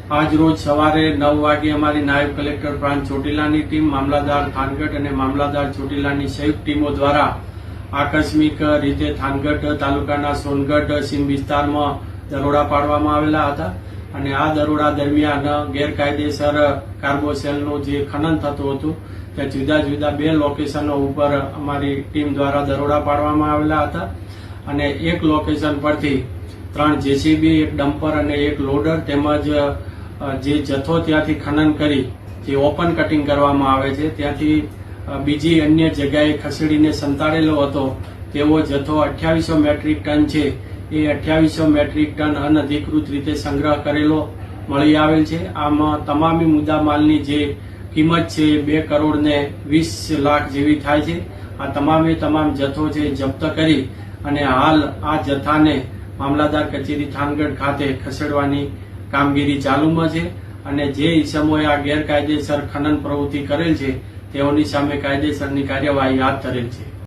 આજ રોજ સવારે 9 વાગે અમારી નાયબ કલેક્ટર પ્રાંત ચોટીલાની ટીમ, મામલાદાર થાનગઢ અને મામલાદાર ચોટીલાની સંયુક્ત ટીમો દ્વારા આકસ્મિક રીતે થાનગઢ તાલુકાના સોનગઢ સીમ વિસ્તારમાં દરોડા પાડવામાં આવેલા હતા અને આ દરોડા દરમિયાન ગેરકાયદેસર કાર્બોસેલનું જે ખનન થતું હતું ત્યાં જુદા જુદા 2 લોકેશનો ઉપર અમારી ટીમ દ્વારા દરોડા પાડવામાં આવેલા હતા અને એક લોકેશન પરથી 3 જેસીબી, 1 ડમ્પર અને 1 લોડર તેમજ જે જથ્થો ત્યાંથી ખનન કરી જે ઓપન કટિંગ કરવામાં આવે છે ત્યાંથી બીજી અન્ય જગ્યાએ ખસેડીને સંતાડેલો હતો તેવો જથ્થો 2800 મેટ્રિક ટન છે. એ 2800 મેટ્રિક ટન અનધિકૃત રીતે સંગ્રહ કરેલો મળી આવેલ છે. આમાં તમામી મુદ્દામાલની જે કિંમત છે 2 કરોડ ને 20 લાખ જેવી થાય છે. આ તમામે તમામ જથ્થો છે જપ્ત કરી અને હાલ આ જથ્થાને મામલાદાર કચેરી થાનગઢ ખાતે ખસેડવાની કામગીરી ચાલુમાં છે અને જે ઇસમોએ આ ગેરકાયદેસર ખનન પ્રવૃત્તિ કરેલ છે તેઓની સામે કાયદેસરની કાર્યવાહી હાથ ધરેલ છે.